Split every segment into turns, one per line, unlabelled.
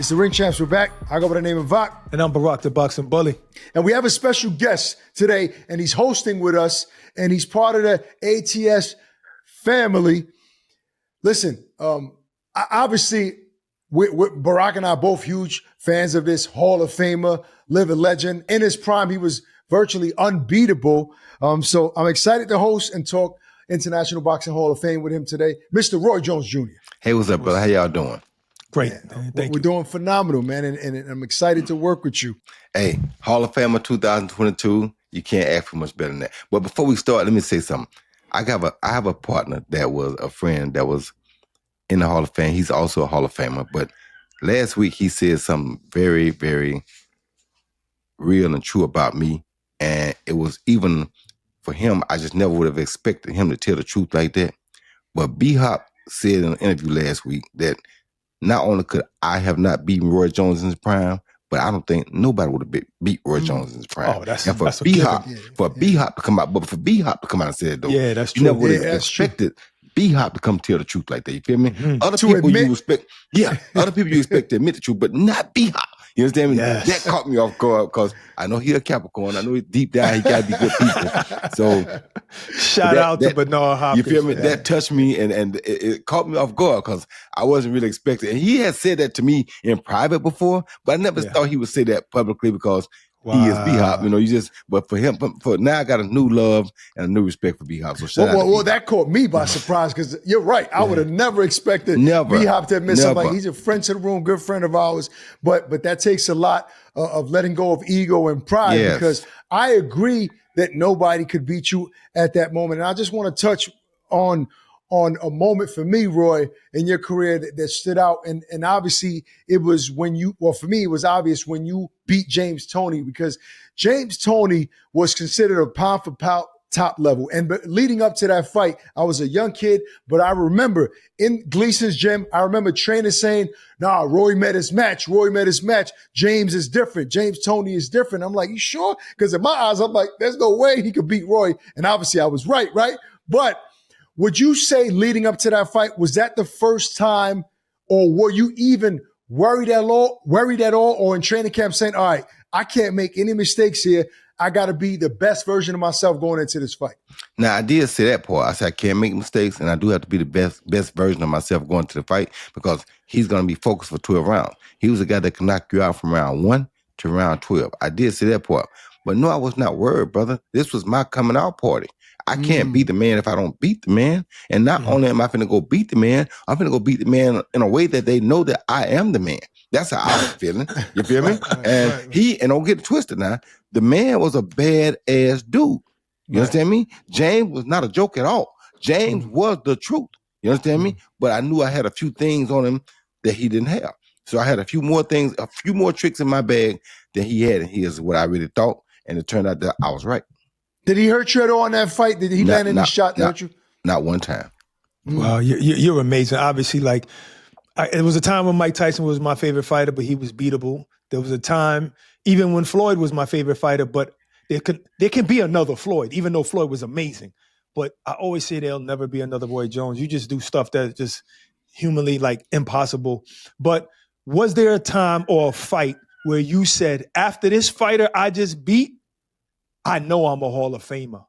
It's the Ring Champs. We're back. I go by the name of Vok.
And I'm Barak, the boxing bully.
And we have a special guest today, and he's hosting with us, and he's part of the ATS family. Listen, obviously, Barak and I are both huge fans of this Hall of Famer, living legend. In his prime, he was virtually unbeatable. So I'm excited to host and talk International Boxing Hall of Fame with him today, Mr. Roy Jones Jr.
Hey, what's up, brother? How y'all doing?
Great.
Man,
Thank
we're
you.
doing phenomenal, man, and I'm excited to work with you.
Hey, Hall of Famer 2022. You can't ask for much better than that. But before we start, let me say something. I have a partner that was a friend that was in the Hall of Fame. He's also a Hall of Famer. But last week he said something very, very real and true about me. And it was even for him, I just never would have expected him to tell the truth like that. But B-Hop said in an interview last week that not only could I have not beaten Roy Jones in his prime, but I don't think nobody would have beat Roy Jones in his prime.
Oh, that's
and for
that's
B-Hop, B-Hop to come out, but for B-Hop to come out and say it though,
yeah, that's
you
true.
never would have expected B-Hop to come tell the truth like that. You feel me? Other people you expect, other people you expect to admit the truth, but not B-Hop. You understand me?
Yes.
That caught me off guard because I know he a Capricorn. I know deep down he got to be good people. So
shout out to Bernard Hopkins.
You feel me? That touched me and it caught me off guard because I wasn't really expecting. And he had said that to me in private before, but I never thought he would say that publicly because he is B-Hop. You know, but for him, for now I got a new love and a new respect for B-Hop. So shout out to
well, that caught me by surprise because you're right. I would have never expected B-Hop to admit something. He's a friend to the room, good friend of ours, but that takes a lot of letting go of ego and pride because I agree that nobody could beat you at that moment. And I just want to touch on a moment for me, Roy, in your career that stood out. And obviously it was for me, it was obvious when you beat James Toney because James Toney was considered a pound for pound top level. And leading up to that fight, I was a young kid, but I remember in Gleason's gym, I remember trainers saying, nah, Roy met his match. James is different. James Toney is different. I'm like, you sure? Because in my eyes, I'm like, there's no way he could beat Roy. And obviously I was right? But would you say leading up to that fight, was that the first time or were you even worried at all or in training camp saying, all right, I can't make any mistakes here. I got to be the best version of myself going into this fight.
Now, I did say that part. I said I can't make mistakes, and I do have to be the best version of myself going to the fight because he's going to be focused for 12 rounds. He was a guy that can knock you out from round 1 to round 12. I did say that part. But no, I was not worried, brother. This was my coming out party. I can't beat the man if I don't beat the man. And not only am I finna go beat the man, I'm finna go beat the man in a way that they know that I am the man. That's how I was feeling. You feel me? And don't get it twisted now, the man was a bad-ass dude. You understand me? James was not a joke at all. James was the truth. You understand me? But I knew I had a few things on him that he didn't have. So I had a few more tricks in my bag than he had. And here's what I really thought. And it turned out that I was right.
Did he hurt you at all in that fight? Did he land any shot that hurt you?
Not one time.
Well, you're amazing. Obviously, it was a time when Mike Tyson was my favorite fighter, but he was beatable. There was a time, even when Floyd was my favorite fighter, but there can be another Floyd, even though Floyd was amazing. But I always say there'll never be another Roy Jones. You just do stuff that's just humanly impossible. But was there a time or a fight where you said, after this fighter I just beat, I know I'm a Hall of Famer?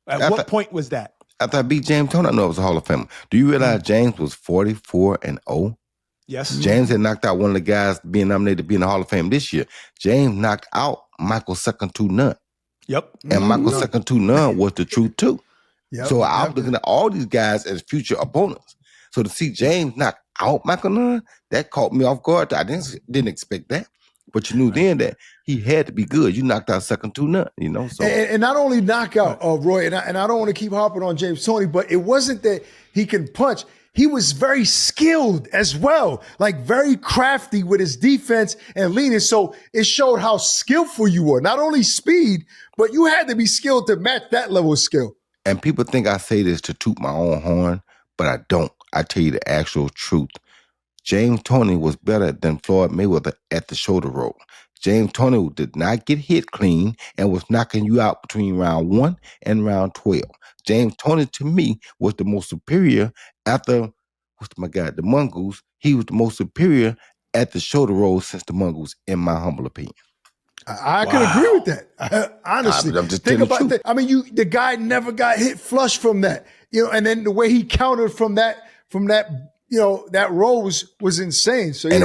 What point was that?
After I beat James Toney, I know I was a Hall of Famer. Do you realize James was 44-0?
Yes.
James had knocked out one of the guys being nominated to be in the Hall of Fame this year. James knocked out Michael Nunn.
Yep.
And Michael Nunn was the truth too.
Yep.
So I was looking at all these guys as future opponents. So to see James knock out Michael Nunn, that caught me off guard. I didn't expect that. But you knew then that he had to be good. You knocked out Nunn, you know. So
and not only knock out Roy, and I don't want to keep harping on James Toney, but it wasn't that he can punch. He was very skilled as well, very crafty with his defense and leaning. So it showed how skillful you were. Not only speed, but you had to be skilled to match that level of skill.
And people think I say this to toot my own horn, but I don't. I tell you the actual truth. James Toney was better than Floyd Mayweather at the shoulder rope. James Toney did not get hit clean and was knocking you out between round 1 and round 12. James Toney, to me, was the most superior after, the Mongoose. He was the most superior at the shoulder roll since the Mongoose, in my humble opinion.
I can agree with that. Honestly,
I'm just
think
telling
about
the
that. I mean, the guy never got hit flush from that, and then the way he countered from that, that roll was insane. So yeah,
and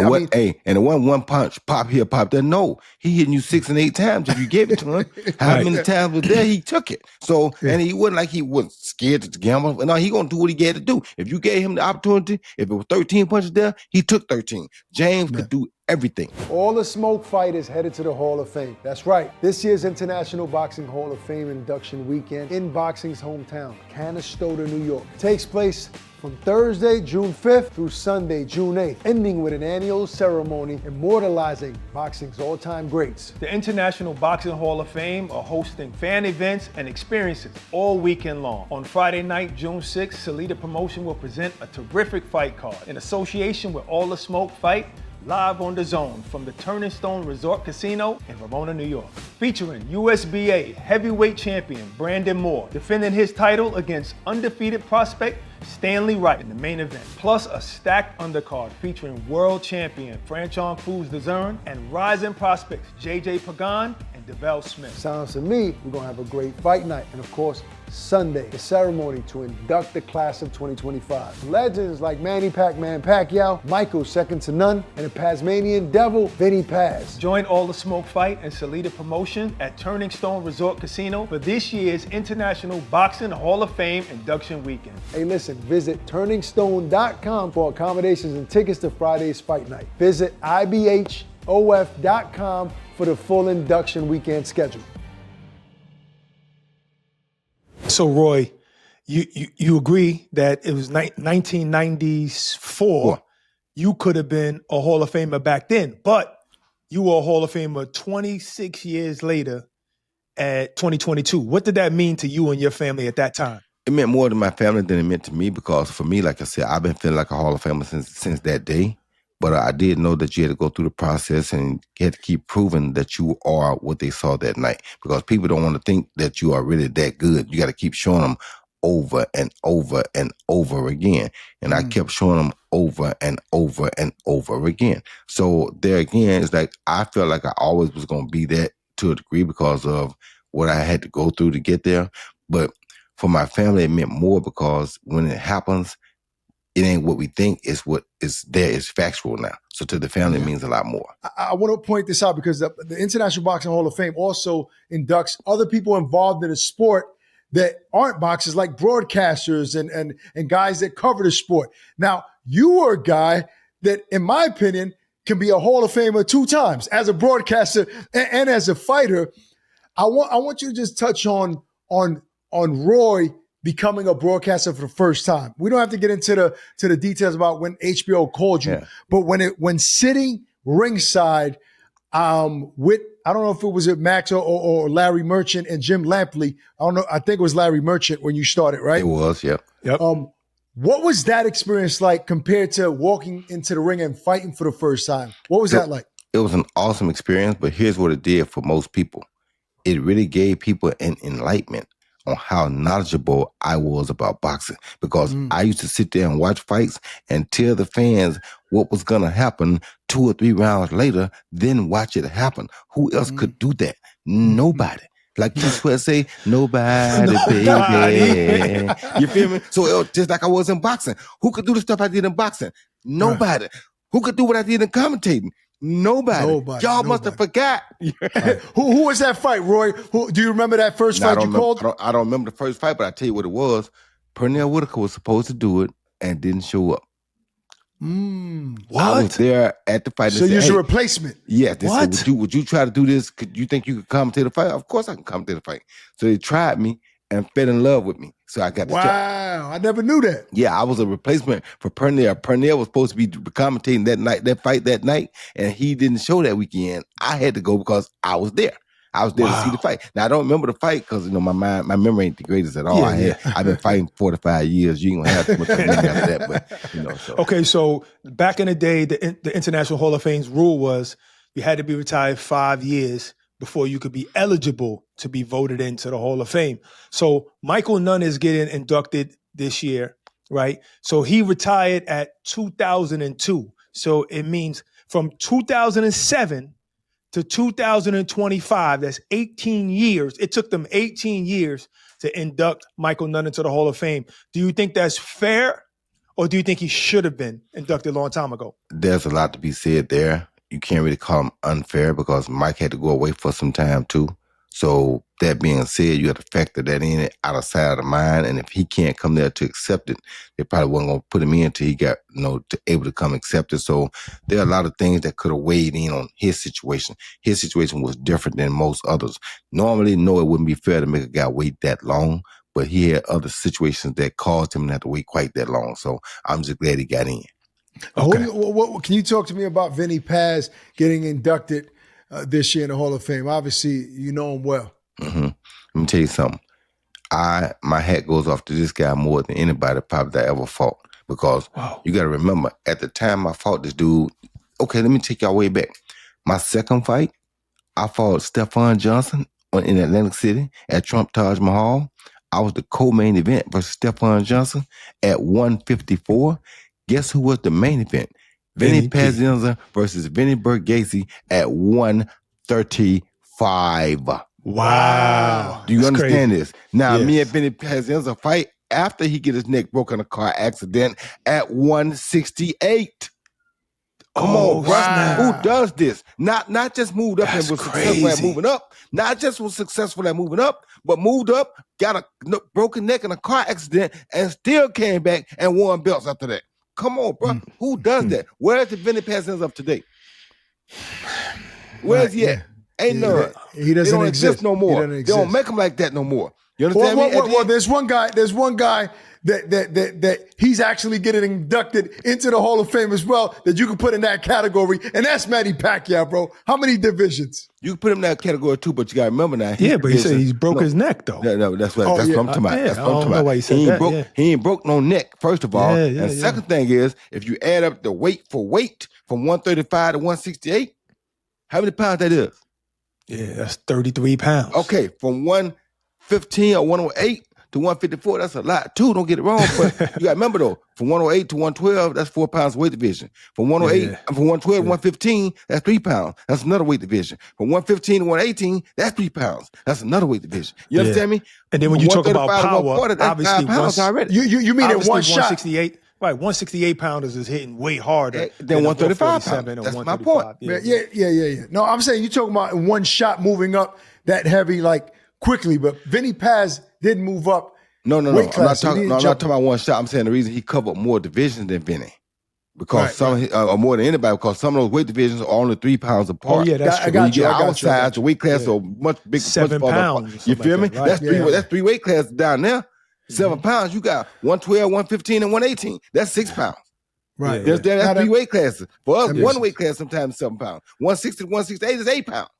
it wasn't one punch, pop here, pop there. No, he hitting you 6 and 8 times if you gave it to him. How many times was there? He took it. So and he wasn't like he was scared to gamble. No, he gonna do what he had to do. If you gave him the opportunity, if it was 13 punches there, he took 13. James could do everything.
All the smoke fighters headed to the Hall of Fame. That's right. This year's International Boxing Hall of Fame induction weekend in boxing's hometown, Canastota, New York, takes place from Thursday, June 5th through Sunday, June 8th, ending with an annual ceremony immortalizing boxing's all-time greats.
The International Boxing Hall of Fame are hosting fan events and experiences all weekend long. On Friday night, June 6th, Salida Promotion will present a terrific fight card in association with All the Smoke Fight, live on the Zone from the Turning Stone Resort Casino in Verona, New York. Featuring USBA heavyweight champion Brandon Moore, defending his title against undefeated prospect Stanley Wright in the main event. Plus a stacked undercard featuring world champion Franchon Cruz-Dezern and rising prospects JJ Pagan and DeVell Smith.
Sounds to me, we're going to have a great fight night. And of course, Sunday, the ceremony to induct the class of 2025. Legends like Manny Pac-Man Pacquiao, Michael second to none, and the Tasmanian Devil, Vinny Paz.
Join All the Smoke Fight and Salida Promotion at Turning Stone Resort Casino for this year's International Boxing Hall of Fame induction weekend.
Hey, listen, visit turningstone.com for accommodations and tickets to Friday's fight night. Visit ibhof.com for the full induction weekend schedule.
So, Roy, you agree that it was 1994. You could have been a Hall of Famer back then, but you were a Hall of Famer 26 years later at 2022. What did that mean to you and your family at that time?
It meant more to my family than it meant to me, because for me, like I said, I've been feeling like a Hall of Famer since that day. But I did know that you had to go through the process and you had to keep proving that you are what they saw that night. Because people don't want to think that you are really that good. You got to keep showing them over and over and over again. And I kept showing them over and over and over again. So there again, it's like I felt like I always was going to be that to a degree because of what I had to go through to get there. But for my family, it meant more because when it happens, it ain't what we think, it's what is there is factual now. So to the family, it means a lot more.
I want to point this out because the International Boxing Hall of Fame also inducts other people involved in the sport that aren't boxers, like broadcasters and guys that cover the sport. Now, you were a guy that, in my opinion, can be a Hall of Famer 2 times as a broadcaster and as a fighter. I want you to just touch on Roy becoming a broadcaster for the first time. We don't have to get into the details about when HBO called you, but when sitting ringside with, I don't know if it was Max or Larry Merchant and Jim Lampley. I don't know. I think it was Larry Merchant when you started, right?
It was, yep.
What was that experience like compared to walking into the ring and fighting for the first time? What was that like?
It was an awesome experience, but here's what it did for most people. It really gave people an enlightenment on how knowledgeable I was about boxing, because I used to sit there and watch fights and tell the fans what was going to happen 2 or 3 rounds later, then watch it happen. Who else could do that? Nobody. Like you Sweat say, nobody, baby. You feel me? So it was just like I was in boxing. Who could do the stuff I did in boxing? Nobody. Right. Who could do what I did in commentating? Nobody. Y'all must have forgot.
Who was that fight, Roy? Do you remember that first fight you called?
I don't remember the first fight, but I tell you what it was. Pernell Whitaker was supposed to do it and didn't show up.
What?
I was there at the fight.
So you're a replacement.
Yeah. They said, would you try to do this? Could you think you could commentate the fight? Of course I can commentate the fight. So they tried me and fell in love with me. So I got the job.
Wow, I never knew that.
Yeah, I was a replacement for Pernell. Pernell was supposed to be commentating that fight that night, and he didn't show that weekend. I had to go because I was there. I was there to see the fight. Now I don't remember the fight because my memory ain't the greatest at all. I've been fighting 45 years. You ain't gonna have too much memory after that, but So.
Okay, so back in the day, the International Hall of Fame's rule was you had to be retired 5 years before you could be eligible to be voted into the Hall of Fame. So Michael Nunn is getting inducted this year, right? So he retired at 2002. So it means from 2007 to 2025, that's 18 years. It took them 18 years to induct Michael Nunn into the Hall of Fame. Do you think that's fair, or do you think he should have been inducted a long time ago?
There's a lot to be said there. You can't really call him unfair because Mike had to go away for some time too. So that being said, you have to factor that in out of sight, out of mind. And if he can't come there to accept it, they probably wasn't going to put him in until he got, able to come accept it. So there are a lot of things that could have weighed in on his situation. His situation was different than most others. Normally, no, it wouldn't be fair to make a guy wait that long, but he had other situations that caused him to have to wait quite that long. So I'm just glad he got in.
Okay. Can you talk to me about Vinny Paz getting inducted this year in the Hall of Fame? Obviously, you know him well.
Mm-hmm. Let me tell you something. My hat goes off to this guy more than anybody probably that I ever fought, because you got to remember, at the time I fought this dude, okay, let me take y'all way back. My second fight, I fought Stephon Johnson in Atlantic City at Trump Taj Mahal. I was the co-main event versus Stephon Johnson at 154. Guess who was the main event? Vinny Paz versus Vinnie Gacy at 135.
Wow.
Do you understand
crazy.
This? Now,
yes.
Me and Vinny Paz fight after he get his neck broken in a car accident at 168. Come on, bro. Who does this? Not just moved up and was successful at moving up. Not just was successful at moving up, but moved up, got a broken neck in a car accident, and still came back and won belts after that. Come on, bro. Who does that? Where's the Vinny Paz of today? Where's he at? Ain't none.
He doesn't exist
no more. They don't make him like that no more. You understand me?
Well, there's one guy that he's actually getting inducted into the Hall of Fame as well, that you can put in that category, and that's Manny Pacquiao, bro. How many divisions?
You can put him in that category too, but you got to remember now.
Yeah, but he said he's broke his neck though.
No, that's what I'm talking about.
Yeah,
that's what I'm talking about.
Why he said that.
He ain't broke no neck, first of all. And second thing is, if you add up the weight for weight from 135 to 168, how many pounds that is?
Yeah, that's 33 pounds.
Okay, from 115 or 108 to 154, that's a lot too. Don't get it wrong, but you got to remember though, from 108 to 112, that's 4 pounds weight division. From 108, from 112 to 115, that's 3 pounds. That's another weight division. From 115 to 118, that's 3 pounds. That's another weight division. You understand me?
And then when you talk about power, obviously
already.
You mean in one shot?
168. Right, 168 pounders is hitting way harder
than 135 pounds. That's my point.
Yeah. No, I'm saying you're talking about in one shot moving up that heavy, like quickly, but Vinny Paz didn't move up.
No. I'm not talking about one shot. I'm saying the reason he covered more divisions than Vinny. Because or more than anybody, because some of those weight divisions are only 3 pounds apart.
Oh, yeah, that's true.
I got you.
Our size, the weight class are much bigger.
7 pounds.
You feel me?
Right.
That's three weight classes down there. 7 pounds, you got 112, 115, and 118. That's 6 pounds.
Right.
That's 3 weight classes. For us, one weight class sometimes is 7 pounds. 160 to 168 is 8 pounds.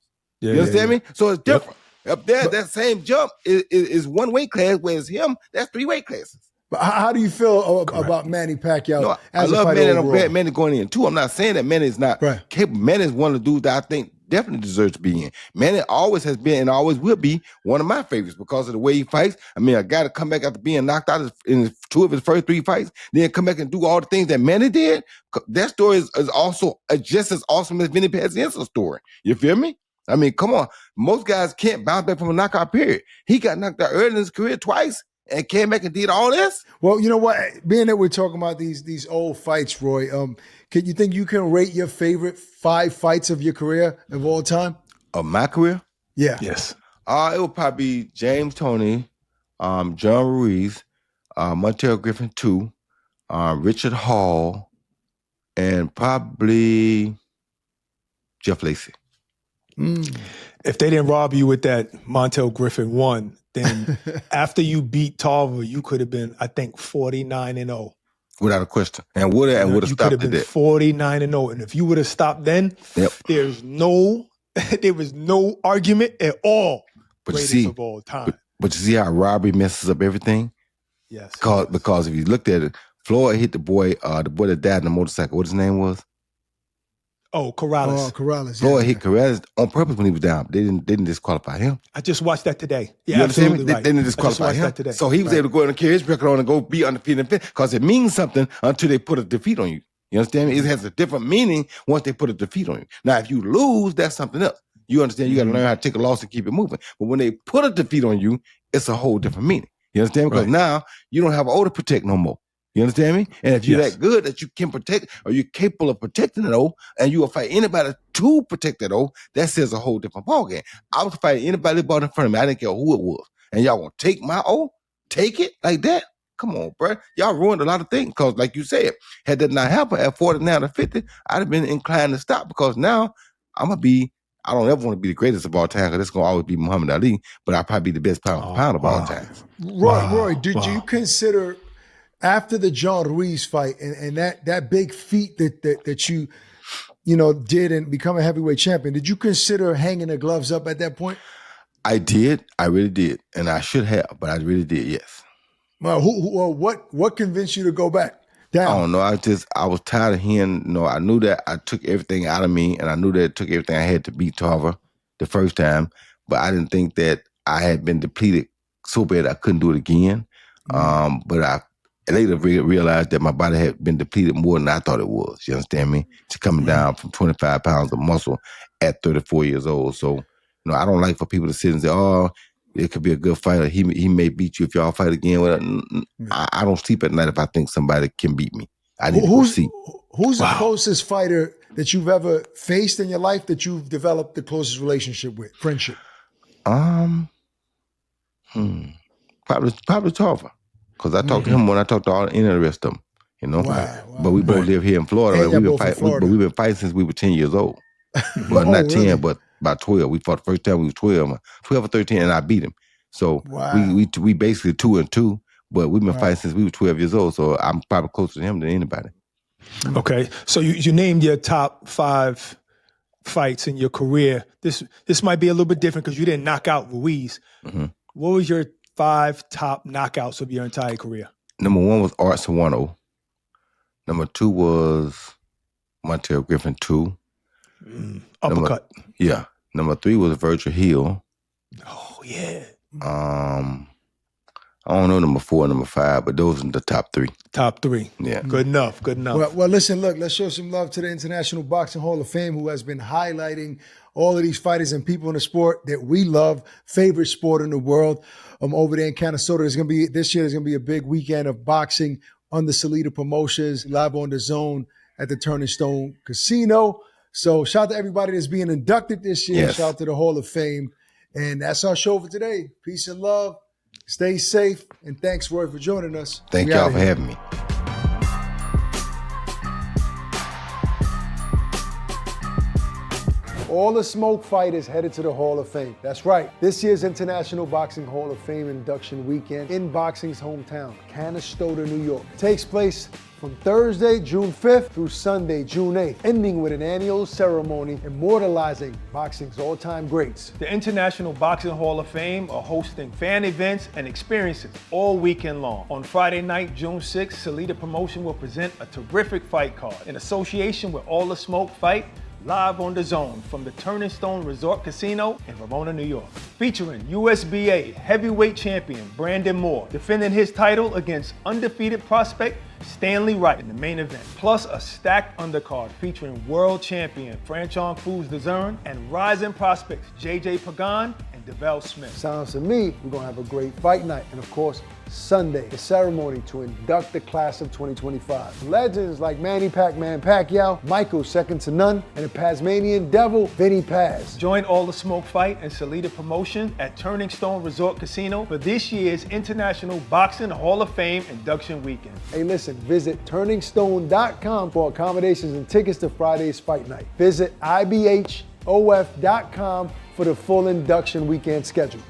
You understand me? So it's different. Up there, that same jump is one weight class, whereas him, that's 3 weight classes.
But how do you feel about Manny Pacquiao?
No, I love Manny, and I'm glad Manny going in too. I'm not saying that Manny is not capable. Manny is one of the dudes that I think definitely deserves to be in. Manny always has been and always will be one of my favorites because of the way he fights. I mean, a guy to come back after being knocked out in 2 of his first 3 fights, then come back and do all the things that Manny did. That story is also just as awesome as Vinny Paz's story. You feel me? I mean, come on. Most guys can't bounce back from a knockout period. He got knocked out early in his career twice and came back and did all this.
Well, you know what? Being that we're talking about these old fights, Roy, can you think you can rate your favorite 5 fights of your career of all time?
Of my career?
Yeah.
Yes.
It would probably be James Toney, John Ruiz, Montel Griffin 2, Richard Hall, and probably Jeff Lacey.
If they didn't rob you with that Montel Griffin 1, then after you beat Tarver, you could have been, I think, 49-0.
Without a question. And would have stopped at that. You could have been
49-0. And if you would have stopped then, there was no argument at all.
But
greatest
you see,
of all time.
But you see how robbery messes up everything?
Yes.
Because if you looked at it, Floyd hit the boy that died in the motorcycle. What his name was?
Oh, Corrales.
Oh, Corrales.
Floyd hit Corrales on purpose when he was down. They didn't disqualify him.
I just watched that today. Yeah,
you
absolutely right.
They didn't disqualify him. So he was able to go in and carry his record on and go be undefeated because it means something until they put a defeat on you. You understand me? It has a different meaning once they put a defeat on you. Now, if you lose, that's something else. You understand? You got to learn how to take a loss and keep it moving. But when they put a defeat on you, it's a whole different meaning. You understand? Because now you don't have an O to protect no more. You understand me? And if you're that good that you can protect, or you're capable of protecting an O, and you will fight anybody to protect that O, that says a whole different ballgame. I was fighting anybody that bought in front of me. I didn't care who it was. And y'all want to take my O? Take it like that? Come on, bro. Y'all ruined a lot of things. Because like you said, had that not happened at 49 or 50, I'd have been inclined to stop, because now I'm going to be, I don't ever want to be the greatest of all time, because it's going to always be Muhammad Ali, but I'll probably be the best pound for pound of all time.
Roy, did you consider, after the John Ruiz fight and that big feat that you did and become a heavyweight champion, did you consider hanging the gloves up at that point?
I did. I really did. And I should have, but I really did, yes.
Well, what convinced you to go back down?
I don't know. I was tired of hearing, I knew that I took everything out of me, and I knew that it took everything I had to beat Tarver the first time, but I didn't think that I had been depleted so bad I couldn't do it again. But I later realized that my body had been depleted more than I thought it was. You understand me? It's coming down from 25 pounds of muscle at 34 years old. So, I don't like for people to sit and say, oh, it could be a good fighter. He may beat you if y'all fight again. Well, I don't sleep at night if I think somebody can beat me. I need to go see.
Who's the closest fighter that you've ever faced in your life that you've developed the closest relationship with, friendship?
Probably Tarver. Because I talked to him when I talked to any of the rest of them,
Wow.
But we both live here in Florida. We've been fighting since we were 10 years old. Well, not 10, but about 12. We fought the first time we was 12 or 13, and I beat him. So we basically 2-2, but we've been fighting since we were 12 years old. So I'm probably closer to him than anybody.
Okay, so you named your top 5 fights in your career. This might be a little bit different because you didn't knock out Ruiz. What was your 5 top knockouts of your entire career?
Number 1 was Art Sawano. Number 2 was Montel Griffin 2.
Uppercut.
Number 3 was Virgil Hill.
Oh, yeah.
I don't know number 4 and number 5, but those are the top 3.
Top 3.
Yeah.
Good enough.
Well, listen, look, let's show some love to the International Boxing Hall of Fame, who has been highlighting all of these fighters and people in the sport that we love, favorite sport in the world. Over there in Canastota, this year there's gonna be a big weekend of boxing on the Salida Promotions, live on the Zone at the Turning Stone Casino. So shout out to everybody that's being inducted this year.
Yes.
Shout out to the Hall of Fame. And that's our show for today. Peace and love. Stay safe. And thanks, Roy, for joining us.
Thank y'all for having me.
All the smoke fighters headed to the Hall of Fame. That's right. This year's International Boxing Hall of Fame induction weekend in boxing's hometown, Canastota, New York, takes place from Thursday, June 5th through Sunday, June 8th, ending with an annual ceremony immortalizing boxing's all-time greats.
The International Boxing Hall of Fame are hosting fan events and experiences all weekend long. On Friday night, June 6th, Salida Promotion will present a terrific fight card in association with All the Smoke Fight, live on the Zone from the Turning Stone Resort Casino in Verona, New York. Featuring USBA heavyweight champion Brandon Moore, defending his title against undefeated prospect Stanley Wright in the main event. Plus a stacked undercard featuring world champion Franchon Foos-Dezern and rising prospects JJ Pagan and DeVell Smith.
Sounds to me, we're gonna have a great fight night. And of course, Sunday, the ceremony to induct the class of 2025. Legends like Manny Pac-Man Pacquiao, Michael second to none, and the Tasmanian Devil, Vinny Paz.
Join All the Smoke Fight and Salida Promotion at Turning Stone Resort Casino for this year's International Boxing Hall of Fame induction weekend.
Hey, listen, visit turningstone.com for accommodations and tickets to Friday's fight night. Visit ibhof.com for the full induction weekend schedule.